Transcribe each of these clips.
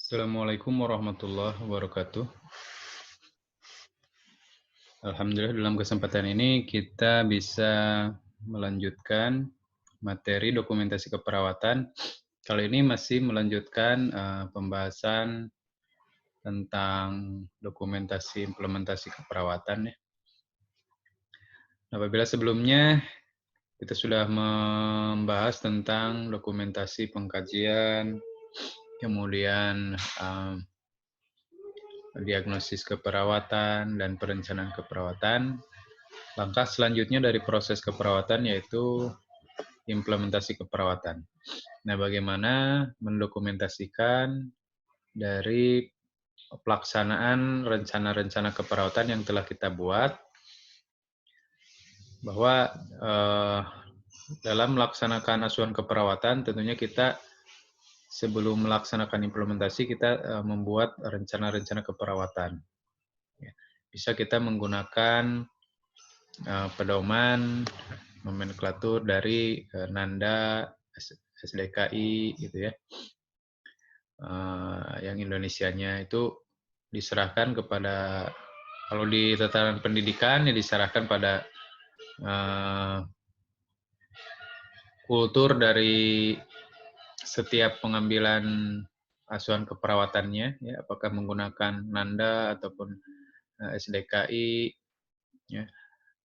Assalamualaikum warahmatullahi wabarakatuh. Alhamdulillah dalam kesempatan ini kita bisa melanjutkan materi dokumentasi keperawatan. Kali ini masih melanjutkan pembahasan tentang dokumentasi implementasi keperawatan ya. Apabila sebelumnya kita sudah membahas tentang dokumentasi pengkajian, kemudian diagnosis keperawatan dan perencanaan keperawatan. Langkah selanjutnya dari proses keperawatan yaitu implementasi keperawatan. Nah, bagaimana mendokumentasikan dari pelaksanaan rencana-rencana keperawatan yang telah kita buat, bahwa dalam melaksanakan asuhan keperawatan tentunya kita sebelum melaksanakan implementasi kita membuat rencana-rencana keperawatan. Bisa kita menggunakan pedoman nomenklatur dari Nanda, SDKI gitu ya. Yang Indonesianya itu diserahkan kepada, kalau di tataran pendidikan ya diserahkan pada kultur dari setiap pengambilan asuhan keperawatannya ya, apakah menggunakan Nanda ataupun SDKI ya.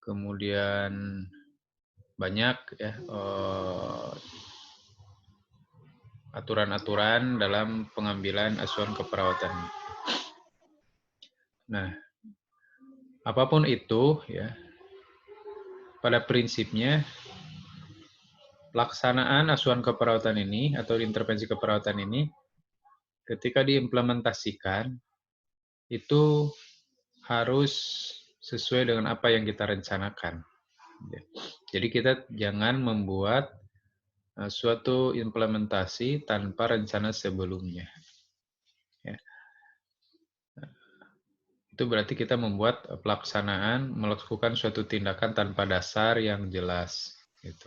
Kemudian banyak ya aturan-aturan dalam pengambilan asuhan keperawatan. Nah, apapun itu ya, pada prinsipnya pelaksanaan asuhan keperawatan ini atau intervensi keperawatan ini ketika diimplementasikan itu harus sesuai dengan apa yang kita rencanakan. Jadi kita jangan membuat suatu implementasi tanpa rencana sebelumnya. Ya. Itu berarti kita membuat pelaksanaan, melakukan suatu tindakan tanpa dasar yang jelas. Gitu.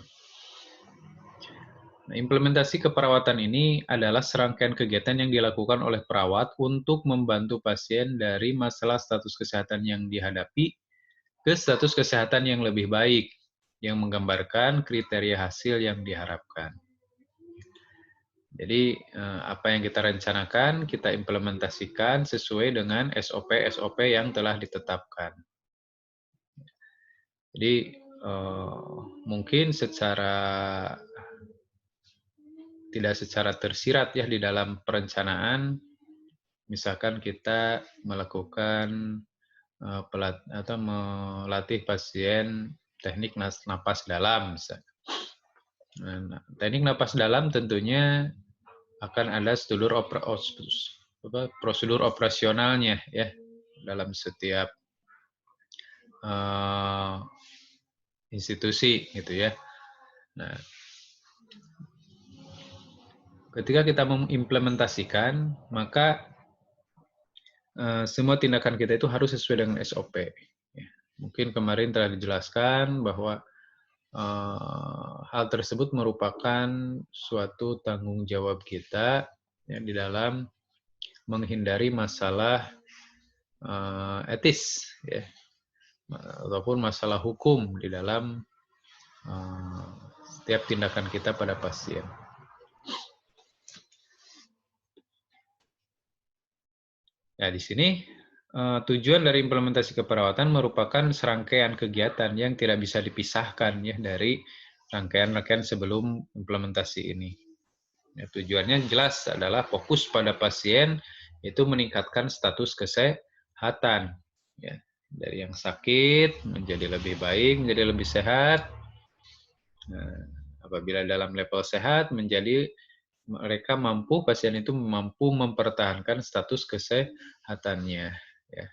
Nah, implementasi keperawatan ini adalah serangkaian kegiatan yang dilakukan oleh perawat untuk membantu pasien dari masalah status kesehatan yang dihadapi ke status kesehatan yang lebih baik, yang menggambarkan kriteria hasil yang diharapkan. Jadi apa yang kita rencanakan, kita implementasikan sesuai dengan SOP-SOP yang telah ditetapkan. Jadi mungkin tidak secara tersirat ya di dalam perencanaan, misalkan kita melakukan atau melatih pasien teknik napas dalam misalnya. Nah, teknik napas dalam tentunya akan ada prosedur operasionalnya ya dalam setiap institusi gitu ya. Nah, ketika kita mengimplementasikan, maka semua tindakan kita itu harus sesuai dengan SOP. Ya. Mungkin kemarin telah dijelaskan bahwa hal tersebut merupakan suatu tanggung jawab kita ya, di dalam menghindari masalah etis ya, ataupun masalah hukum di dalam setiap tindakan kita pada pasien. Ya, di sini tujuan dari implementasi keperawatan merupakan serangkaian kegiatan yang tidak bisa dipisahkan ya dari rangkaian-rangkaian sebelum implementasi ini. Ya, tujuannya jelas adalah fokus pada pasien, itu meningkatkan status kesehatan. Ya, dari yang sakit menjadi lebih baik, menjadi lebih sehat. Nah, apabila dalam level sehat menjadi mereka pasien itu mampu mempertahankan status kesehatannya ya,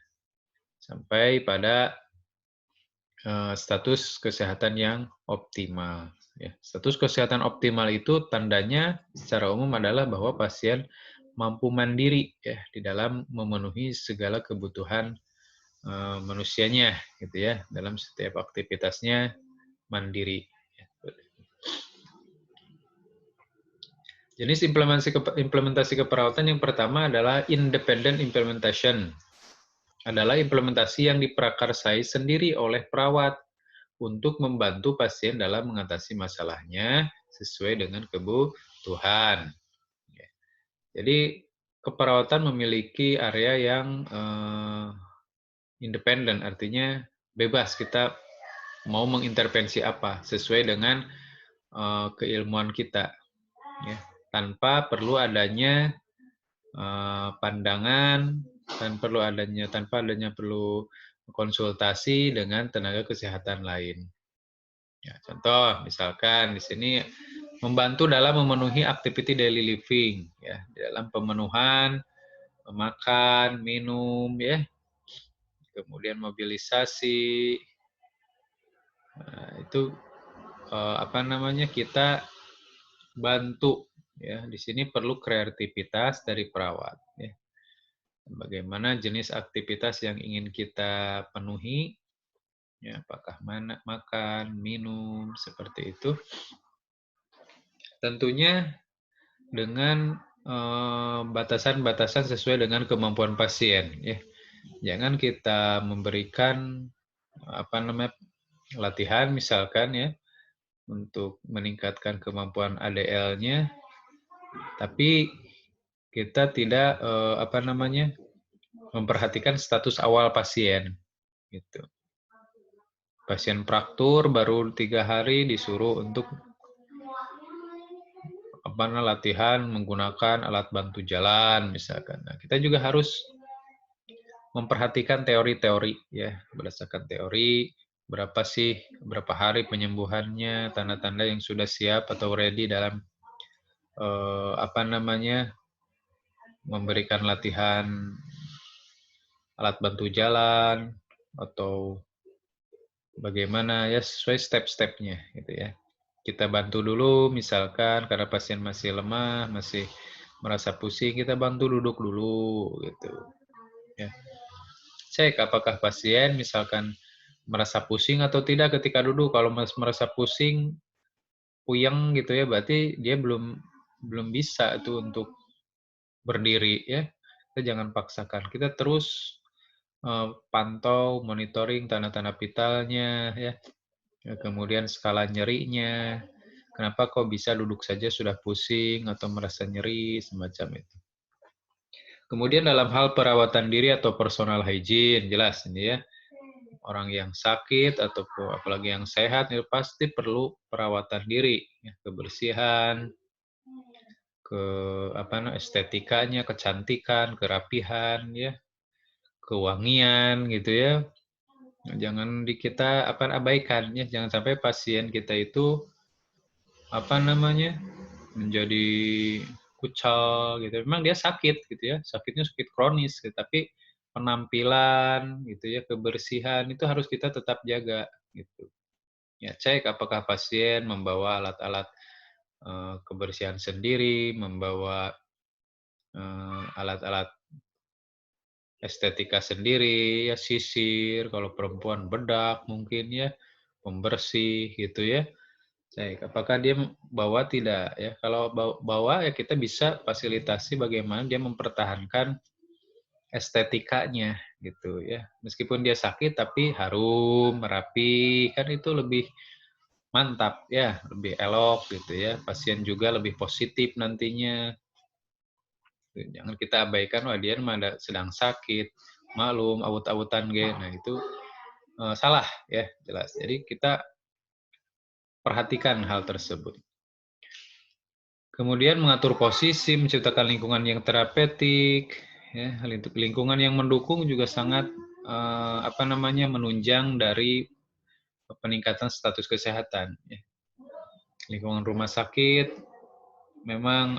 sampai pada status kesehatan yang optimal ya. Status kesehatan optimal itu tandanya secara umum adalah bahwa pasien mampu mandiri ya di dalam memenuhi segala kebutuhan manusianya gitu ya, dalam setiap aktivitasnya mandiri. Jenis implementasi keperawatan yang pertama adalah independent implementation. Adalah implementasi yang diprakarsai sendiri oleh perawat untuk membantu pasien dalam mengatasi masalahnya sesuai dengan kebutuhan. Jadi keperawatan memiliki area yang independen, artinya bebas kita mau mengintervensi apa sesuai dengan keilmuan kita, ya, tanpa perlu adanya pandangan dan tanpa adanya perlu konsultasi dengan tenaga kesehatan lain. Ya, contoh misalkan di sini membantu dalam memenuhi activity daily living, ya, dalam pemenuhan makan, minum, ya, kemudian mobilisasi. Nah, itu apa namanya, kita bantu, ya. Di sini perlu kreativitas dari perawat, ya. Bagaimana jenis aktivitas yang ingin kita penuhi, ya, apakah makan, minum, seperti itu. Tentunya dengan batasan-batasan sesuai dengan kemampuan pasien, ya. Jangan kita memberikan apa namanya, latihan misalkan, ya, untuk meningkatkan kemampuan ADL-nya, tapi kita tidak apa namanya, memperhatikan status awal pasien, gitu. Pasien fraktur baru 3 hari disuruh untuk apa latihan menggunakan alat bantu jalan misalkan. Nah, kita juga harus memperhatikan teori-teori, ya, berdasarkan teori berapa hari penyembuhannya, tanda-tanda yang sudah siap atau ready dalam apa namanya, memberikan latihan alat bantu jalan atau bagaimana, ya, sesuai step-stepnya gitu, ya. Kita bantu dulu misalkan karena pasien masih lemah, masih merasa pusing, kita bantu duduk dulu gitu, ya. Cek apakah pasien misalkan merasa pusing atau tidak ketika duduk. Kalau merasa pusing, puyeng gitu, ya, berarti dia belum bisa itu untuk berdiri, ya. Kita jangan paksakan. Kita terus pantau, monitoring tanda-tanda vitalnya, ya. Kemudian skala nyerinya. Kenapa kok bisa duduk saja sudah pusing atau merasa nyeri, semacam itu. Kemudian dalam hal perawatan diri atau personal hygiene, jelas ini, ya. Orang yang sakit atau apalagi yang sehat itu pasti perlu perawatan diri, ya, kebersihan, estetikanya, kecantikan, kerapihan, ya, kewangian gitu, ya. Jangan kita abaikan, ya, jangan sampai pasien kita itu menjadi kucal gitu. Memang dia sakit gitu, ya, sakitnya sakit kronis gitu, tapi penampilan gitu, ya, kebersihan itu harus kita tetap jaga gitu. Ya, cek apakah pasien membawa alat-alat kebersihan sendiri, membawa alat-alat estetika sendiri, ya, sisir, kalau perempuan bedak mungkin, ya, pembersih gitu, ya. Cek apakah dia bawa tidak, ya. Kalau bawa, ya, kita bisa fasilitasi bagaimana dia mempertahankan estetikanya gitu, ya. Meskipun dia sakit tapi harum, rapi, kan itu lebih mantap, ya, lebih elok gitu, ya. Pasien juga lebih positif nantinya. Jangan kita abaikan, wah dia mah sedang sakit, malum, awut-awutan ge. Nah, itu salah, ya, jelas. Jadi kita perhatikan hal tersebut. Kemudian mengatur posisi, menciptakan lingkungan yang terapeutik, ya, lingkungan yang mendukung juga sangat menunjang dari peningkatan status kesehatan, ya. Lingkungan rumah sakit memang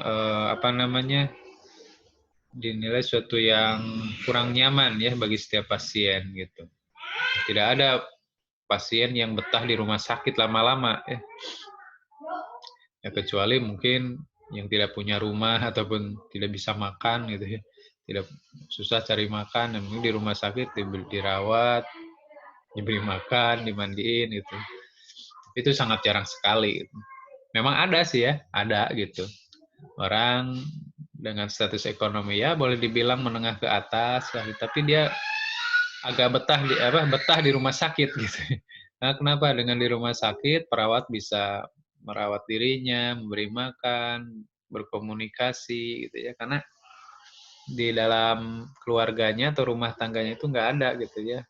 dinilai suatu yang kurang nyaman, ya, bagi setiap pasien gitu. Tidak ada pasien yang betah di rumah sakit lama-lama, ya. Ya, kecuali mungkin yang tidak punya rumah ataupun tidak bisa makan gitu, ya. Tidak susah cari makan, yang mungkin di rumah sakit dirawat, diberi makan, dimandiin gitu. Itu sangat jarang sekali gitu. Memang ada sih, ya, ada gitu. orang dengan status ekonomi ya boleh dibilang menengah ke atas lah, tapi dia agak betah di rumah sakit gitu. Nah, kenapa? Dengan di rumah sakit perawat bisa merawat dirinya, memberi makan, berkomunikasi gitu ya. Karena di dalam keluarganya atau rumah tangganya itu nggak ada gitu ya,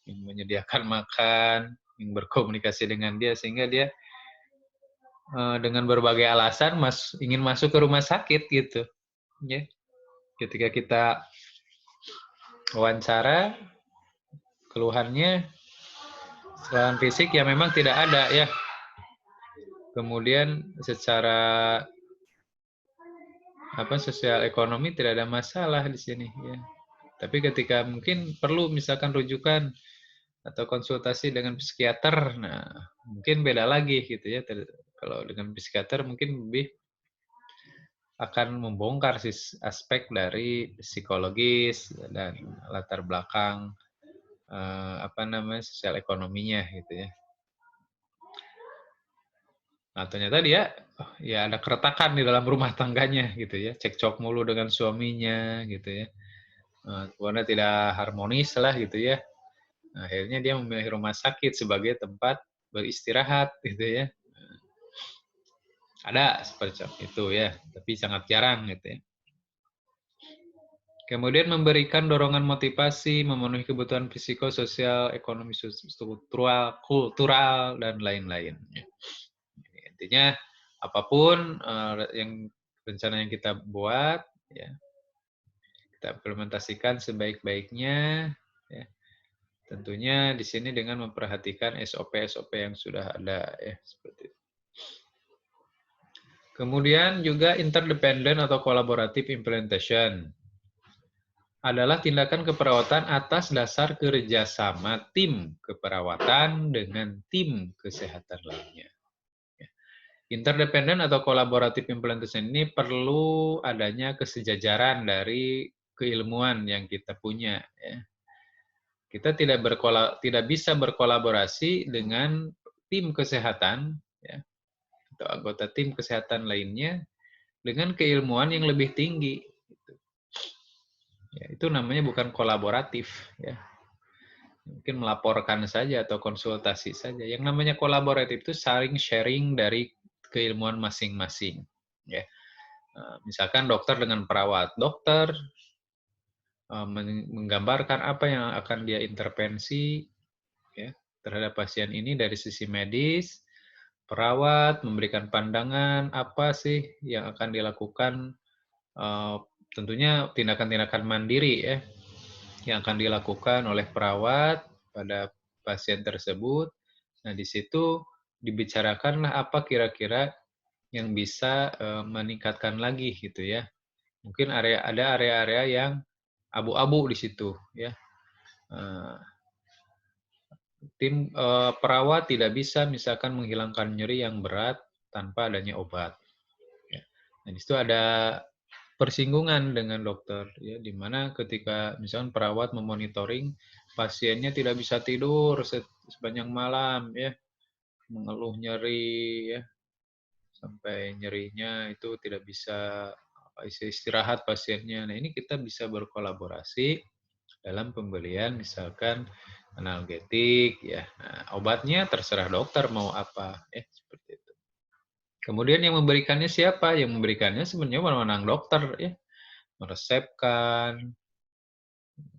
yang menyediakan makan, yang berkomunikasi dengan dia sehingga dia dengan berbagai alasan ingin masuk ke rumah sakit gitu ya. Ketika kita wawancara, keluhannya fisik ya memang tidak ada ya. Kemudian secara sosial ekonomi tidak ada masalah di sini ya. Tapi ketika mungkin perlu misalkan rujukan atau konsultasi dengan psikiater, nah mungkin beda lagi gitu ya. Kalau dengan psikiater mungkin lebih akan membongkar aspek dari psikologis dan latar belakang sosial ekonominya gitu ya. Nah, ternyata dia ya ada keretakan di dalam rumah tangganya gitu ya, cekcok mulu dengan suaminya gitu ya. Kemudian tidak harmonis lah gitu ya. Nah, akhirnya dia memilih rumah sakit sebagai tempat beristirahat gitu ya. Ada seperti itu ya, tapi sangat jarang gitu ya. Kemudian memberikan dorongan motivasi, memenuhi kebutuhan psikososial, ekonomi, struktural, kultural, dan lain-lain. Intinya apapun yang rencana yang kita buat, ya, kita implementasikan sebaik-baiknya. Ya. Tentunya di sini dengan memperhatikan SOP-SOP yang sudah ada, ya seperti itu. Kemudian juga interdependent atau collaborative implementation adalah tindakan keperawatan atas dasar kerjasama tim keperawatan dengan tim kesehatan lainnya. Interdependent atau collaborative implementation ini perlu adanya kesejajaran dari keilmuan yang kita punya. Ya. Kita tidak bisa berkolaborasi dengan tim kesehatan, ya, atau anggota tim kesehatan lainnya dengan keilmuan yang lebih tinggi. Ya, itu namanya bukan kolaboratif. Ya. Mungkin melaporkan saja atau konsultasi saja. Yang namanya kolaboratif itu saling sharing dari keilmuan masing-masing. Ya. Misalkan dokter dengan perawat. Dokter menggambarkan apa yang akan dia intervensi ya, terhadap pasien ini dari sisi medis. Perawat memberikan pandangan apa sih yang akan dilakukan, tentunya tindakan-tindakan mandiri ya, yang akan dilakukan oleh perawat pada pasien tersebut. Nah, di situ dibicarakanlah apa kira-kira yang bisa meningkatkan lagi gitu ya. Mungkin ada area-area yang abu-abu di situ ya. Tim perawat tidak bisa misalkan menghilangkan nyeri yang berat tanpa adanya obat. Ya. Nah, di situ ada persinggungan dengan dokter, ya, di mana ketika misalkan perawat memonitoring pasiennya tidak bisa tidur sepanjang malam, ya, mengeluh nyeri, ya, sampai nyerinya itu tidak bisa istirahat pasiennya. Nah, ini kita bisa berkolaborasi dalam pembelian misalkan analgetik ya. Nah, obatnya terserah dokter mau apa ya seperti itu. Kemudian yang memberikannya siapa? Yang memberikannya sebenarnya wewenang dokter ya. Meresepkan,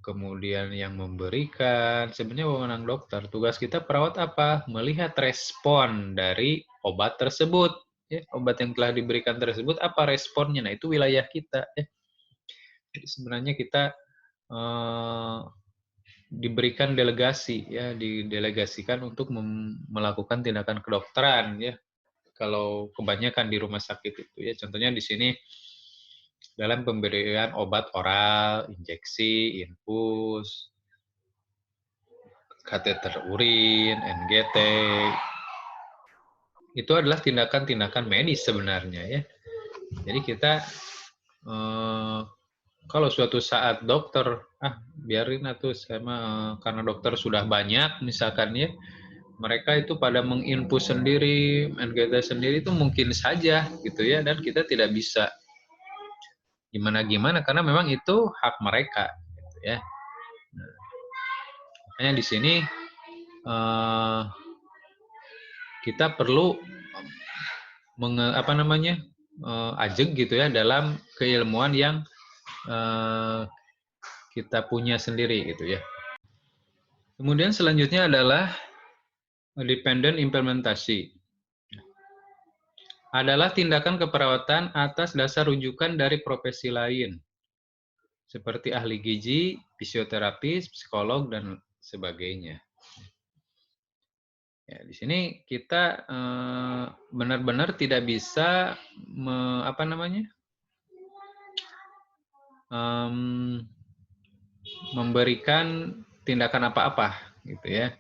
kemudian yang memberikan sebenarnya wewenang dokter. Tugas kita perawat apa? Melihat respon dari obat tersebut ya. Obat yang telah diberikan tersebut apa responnya? Nah, itu wilayah kita ya. Jadi sebenarnya kita diberikan delegasi ya, didelegasikan untuk melakukan tindakan kedokteran ya. Kalau kebanyakan di rumah sakit itu ya, contohnya di sini dalam pemberian obat oral, injeksi, infus, kateter urin, NGT, itu adalah tindakan-tindakan medis sebenarnya ya. Jadi kita kalau suatu saat dokter biarin atuh saya mah karena dokter sudah banyak misalkan ya, mereka itu pada menginput sendiri, engage sendiri itu mungkin saja gitu ya, dan kita tidak bisa gimana-gimana karena memang itu hak mereka gitu ya. Nah, makanya di sini kita perlu ajeg gitu ya dalam keilmuan yang kita punya sendiri gitu ya. Kemudian selanjutnya adalah dependent implementasi. Adalah tindakan keperawatan atas dasar rujukan dari profesi lain, seperti ahli gizi, fisioterapis, psikolog, dan sebagainya. Ya, di sini kita benar-benar tidak bisa memberikan tindakan apa-apa, gitu ya.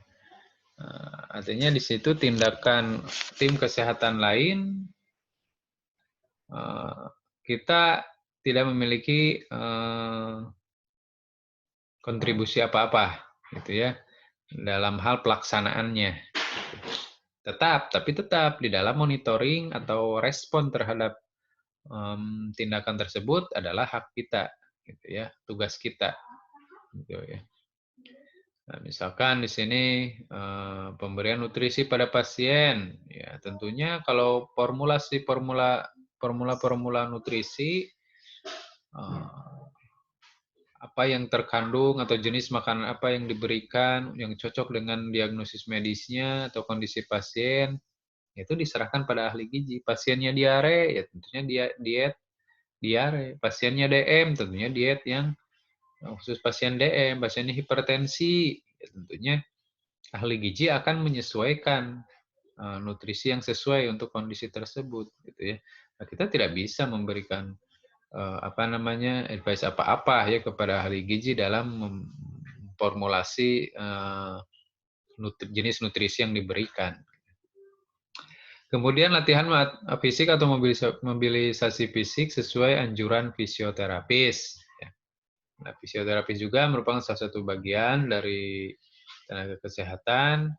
Artinya di situ tindakan tim kesehatan lain kita tidak memiliki kontribusi apa-apa, gitu ya, dalam hal pelaksanaannya. Tapi tetap di dalam monitoring atau respon terhadap tindakan tersebut adalah hak kita, gitu ya, tugas kita, gitu ya. Nah, misalkan di sini pemberian nutrisi pada pasien, ya tentunya kalau formula nutrisi apa yang terkandung atau jenis makanan apa yang diberikan yang cocok dengan diagnosis medisnya atau kondisi pasien itu diserahkan pada ahli gizi. Pasiennya diare, ya tentunya diet diare. Pasiennya DM, tentunya diet yang khusus pasien DM. Pasiennya hipertensi, ya tentunya ahli gizi akan menyesuaikan nutrisi yang sesuai untuk kondisi tersebut, gitu ya. Nah, kita tidak bisa memberikan advice apa-apa ya kepada ahli gizi dalam memformulasi jenis nutrisi yang diberikan. Kemudian latihan fisik atau mobilisasi fisik sesuai anjuran fisioterapis. Nah, fisioterapis juga merupakan salah satu bagian dari tenaga kesehatan.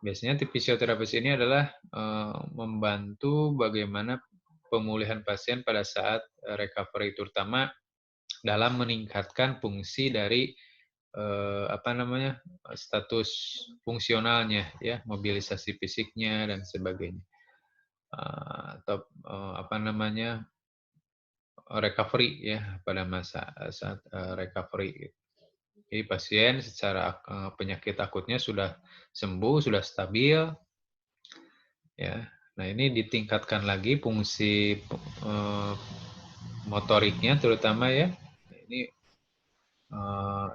Biasanya fisioterapis ini adalah membantu bagaimana pemulihan pasien pada saat recovery, terutama dalam meningkatkan fungsi dari status fungsionalnya, ya, mobilisasi fisiknya dan sebagainya, atau recovery ya pada saat recovery. Jadi pasien secara penyakit akutnya sudah sembuh, sudah stabil, ya. Nah, ini ditingkatkan lagi fungsi motoriknya terutama ya. Ini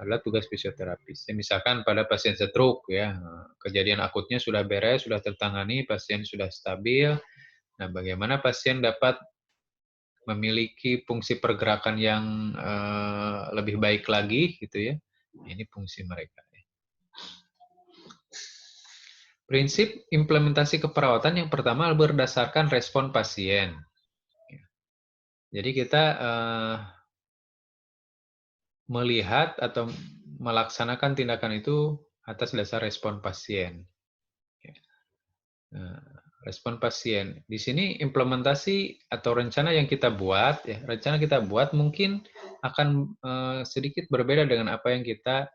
adalah tugas fisioterapis. Ya, misalkan pada pasien stroke ya, kejadian akutnya sudah beres, sudah tertangani, pasien sudah stabil. Nah, bagaimana pasien dapat memiliki fungsi pergerakan yang lebih baik lagi gitu ya. Ini fungsi mereka. Prinsip implementasi keperawatan yang pertama berdasarkan respon pasien. Jadi kita melihat atau melaksanakan tindakan itu atas dasar respon pasien. Respon pasien. Di sini implementasi atau rencana yang kita buat, ya, rencana kita buat mungkin akan sedikit berbeda dengan apa yang kita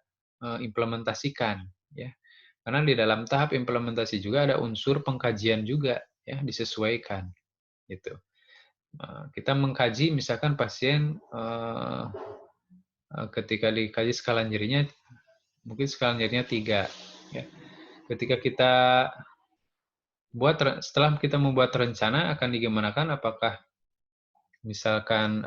implementasikan, ya. Karena di dalam tahap implementasi juga ada unsur pengkajian juga, ya, disesuaikan, gitu. Kita mengkaji misalkan pasien ketika dikaji skala nyerinya, mungkin skala nyerinya 3. Ya. Ketika kita setelah kita membuat rencana akan digimanakan, apakah misalkan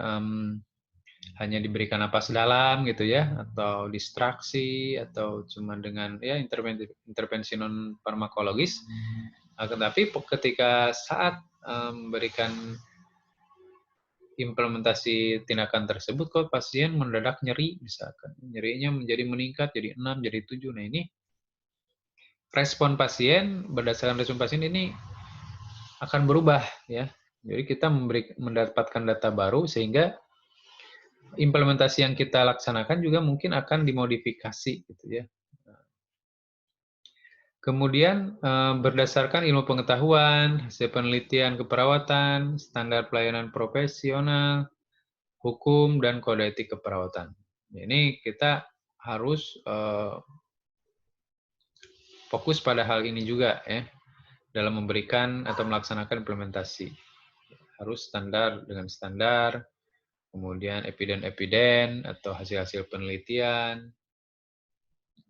hanya diberikan napas dalam gitu ya, atau distraksi, atau cuma dengan ya intervensi non farmakologis. Tetapi ketika saat memberikan implementasi tindakan tersebut, kok pasien mendadak nyeri misalkan, nyerinya menjadi meningkat jadi 6, jadi 7. Nah, ini respon pasien, berdasarkan respon pasien ini akan berubah ya. Jadi kita mendapatkan data baru sehingga implementasi yang kita laksanakan juga mungkin akan dimodifikasi gitu ya. Kemudian berdasarkan ilmu pengetahuan, hasil penelitian keperawatan, standar pelayanan profesional, hukum, dan kode etik keperawatan. Ini kita harus fokus pada hal ini juga ya dalam memberikan atau melaksanakan implementasi. Harus standar dengan standar, kemudian eviden-eviden atau hasil-hasil penelitian,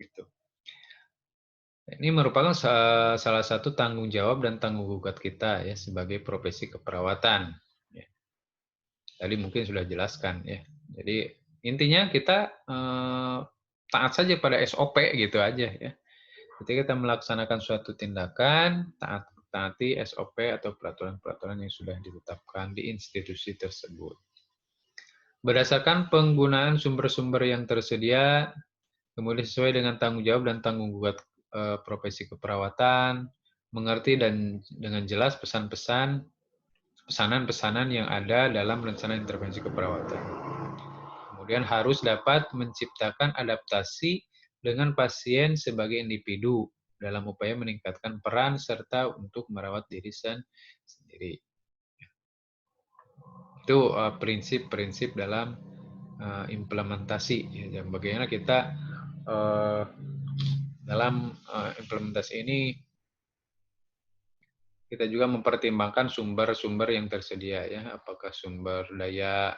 gitu. Ini merupakan salah satu tanggung jawab dan tanggung jawab kita ya sebagai profesi keperawatan. Ya. Tadi mungkin sudah jelaskan ya. Jadi intinya kita taat saja pada SOP gitu aja ya. Ketika kita melaksanakan suatu tindakan, taati SOP atau peraturan-peraturan yang sudah ditetapkan di institusi tersebut. Berdasarkan penggunaan sumber-sumber yang tersedia, kemudian sesuai dengan tanggung jawab dan tanggung jawab profesi keperawatan, mengerti dan dengan jelas pesanan-pesanan yang ada dalam rencana intervensi keperawatan. Kemudian harus dapat menciptakan adaptasi dengan pasien sebagai individu dalam upaya meningkatkan peran serta untuk merawat diri sendiri. Itu prinsip-prinsip dalam implementasi. Ya, bagaimana kita dalam implementasi ini kita juga mempertimbangkan sumber-sumber yang tersedia ya, apakah sumber daya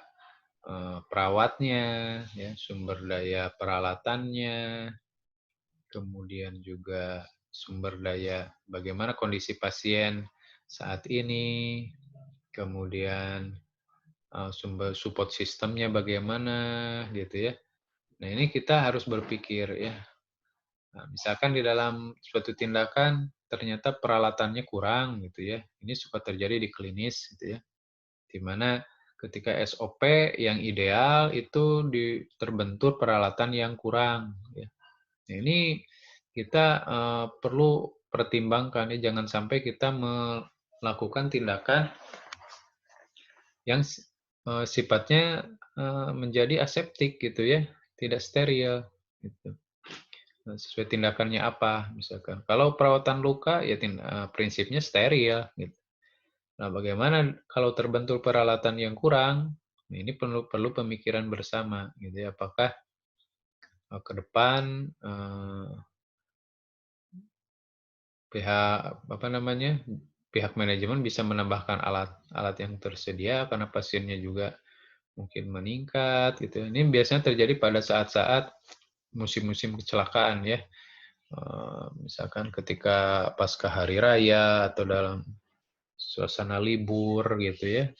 perawatnya, ya, sumber daya peralatannya, kemudian juga sumber daya bagaimana kondisi pasien saat ini, kemudian sumber support sistemnya bagaimana gitu ya. Nah, ini kita harus berpikir ya. Nah, misalkan di dalam suatu tindakan ternyata peralatannya kurang gitu ya. Ini suka terjadi di klinis gitu ya. Di mana ketika SOP yang ideal itu terbentur peralatan yang kurang ya. Nah, ini kita perlu pertimbangkan ya, jangan sampai kita melakukan tindakan yang sifatnya menjadi aseptik gitu ya, tidak steril gitu. Nah, sesuai tindakannya apa misalkan. Kalau perawatan luka ya prinsipnya steril gitu. Nah, bagaimana kalau terbentur peralatan yang kurang? Nah, ini perlu pemikiran bersama gitu ya. Apakah ke depan pihak apa namanya? Pihak manajemen bisa menambahkan alat-alat yang tersedia karena pasiennya juga mungkin meningkat gitu. Ini biasanya terjadi pada saat-saat musim-musim kecelakaan ya. Misalkan ketika pasca hari raya atau dalam suasana libur gitu ya.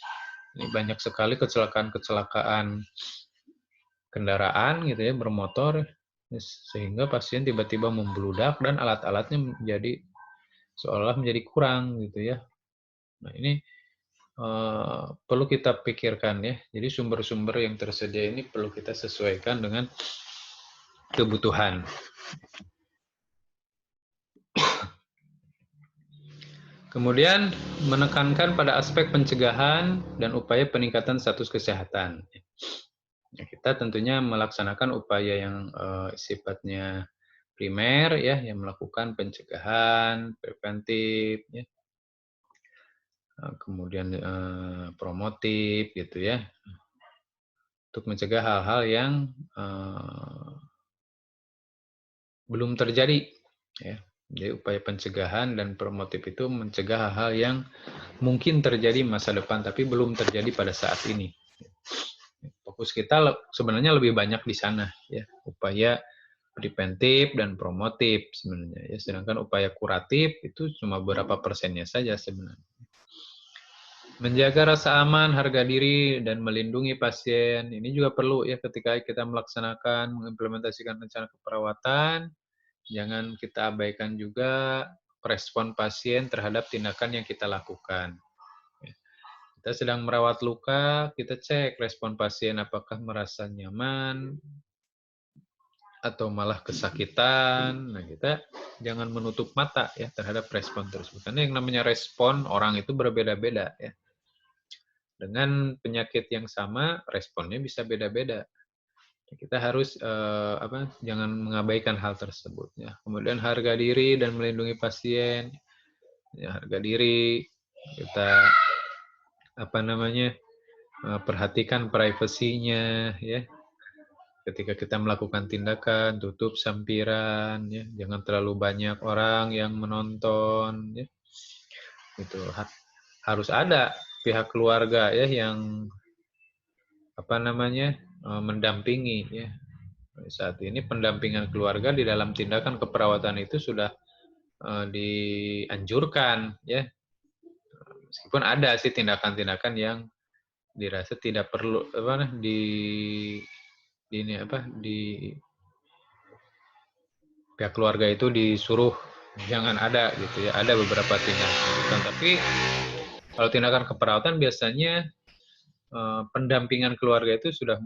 Ini banyak sekali kecelakaan-kecelakaan kendaraan gitu ya, bermotor sehingga pasien tiba-tiba membludak dan alat-alatnya seolah menjadi kurang gitu ya. Nah, ini perlu kita pikirkan ya. Jadi sumber-sumber yang tersedia ini perlu kita sesuaikan dengan kebutuhan. Kemudian menekankan pada aspek pencegahan dan upaya peningkatan status kesehatan. Ya, kita tentunya melaksanakan upaya yang sifatnya primer ya, yang melakukan pencegahan, preventif ya. Kemudian promotif gitu ya. Untuk mencegah hal-hal yang belum terjadi ya. Jadi upaya pencegahan dan promotif itu mencegah hal-hal yang mungkin terjadi masa depan tapi belum terjadi pada saat ini. Fokus kita sebenarnya lebih banyak di sana ya, upaya preventif dan promotif sebenarnya ya. Sedangkan upaya kuratif itu cuma berapa persennya saja sebenarnya. Menjaga rasa aman, harga diri, dan melindungi pasien. Ini juga perlu ya ketika kita melaksanakan, mengimplementasikan rencana keperawatan. Jangan kita abaikan juga respon pasien terhadap tindakan yang kita lakukan. Kita sedang merawat luka, kita cek respon pasien apakah merasa nyaman atau malah kesakitan. Nah, kita jangan menutup mata ya terhadap respon tersebut. Karena yang namanya respon orang itu berbeda-beda ya. Dengan penyakit yang sama, responnya bisa beda-beda. Kita harus jangan mengabaikan hal tersebut ya. Kemudian harga diri dan melindungi pasien. Ya, harga diri kita perhatikan privasinya ya. Ketika kita melakukan tindakan, tutup sampiran ya, jangan terlalu banyak orang yang menonton ya. Itu harus ada pihak keluarga ya yang mendampingi ya. Saat ini pendampingan keluarga di dalam tindakan keperawatan itu sudah dianjurkan ya. Meskipun ada sih tindakan-tindakan yang dirasa tidak perlu di pihak keluarga itu disuruh jangan ada gitu ya. Ada beberapa tindakan, tapi kalau tindakan keperawatan biasanya pendampingan keluarga itu sudah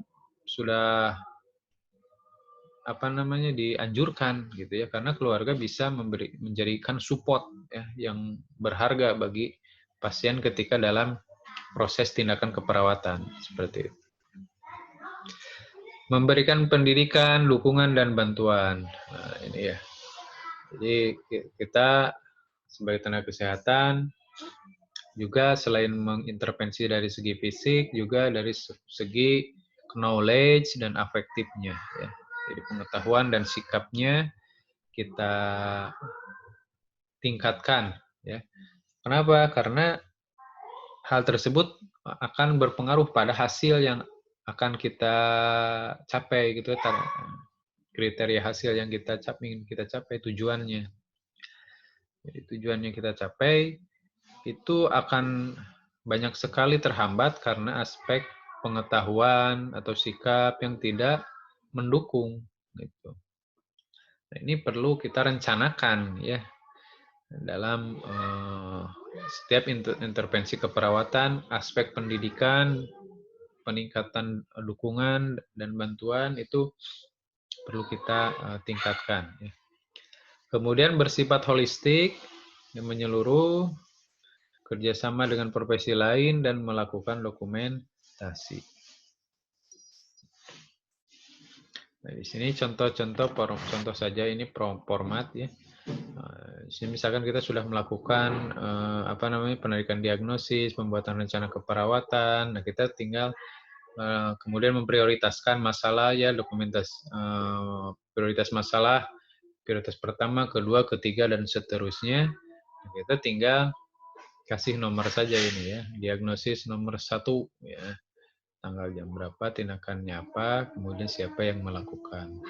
dianjurkan gitu ya, karena keluarga bisa menjadikan support ya yang berharga bagi pasien ketika dalam proses tindakan keperawatan seperti itu. Memberikan pendidikan, dukungan dan bantuan. Nah, ini ya. Jadi kita sebagai tenaga kesehatan juga selain mengintervensi dari segi fisik, juga dari segi knowledge dan afektifnya ya. Jadi pengetahuan dan sikapnya kita tingkatkan ya. Kenapa? Karena hal tersebut akan berpengaruh pada hasil yang akan kita capai gitu ya. Kriteria hasil yang ingin kita capai, tujuannya. Jadi tujuannya kita capai itu akan banyak sekali terhambat karena aspek pengetahuan atau sikap yang tidak mendukung gitu. Nah, ini perlu kita rencanakan ya dalam setiap intervensi keperawatan, aspek pendidikan, peningkatan dukungan dan bantuan itu perlu kita tingkatkan. Ya. Kemudian bersifat holistik, yang menyeluruh, kerjasama dengan profesi lain, dan melakukan dokumentasi. Nah, di sini contoh saja ini format ya. Di sini misalkan kita sudah melakukan penarikan diagnosis, pembuatan rencana keperawatan. Nah, kita tinggal kemudian memprioritaskan masalah ya, prioritas masalah, prioritas pertama, kedua, ketiga dan seterusnya. Nah, kita tinggal kasih nomor saja ini ya, diagnosis nomor 1 ya. Tanggal jam berapa, tindakannya apa, kemudian siapa yang melakukan.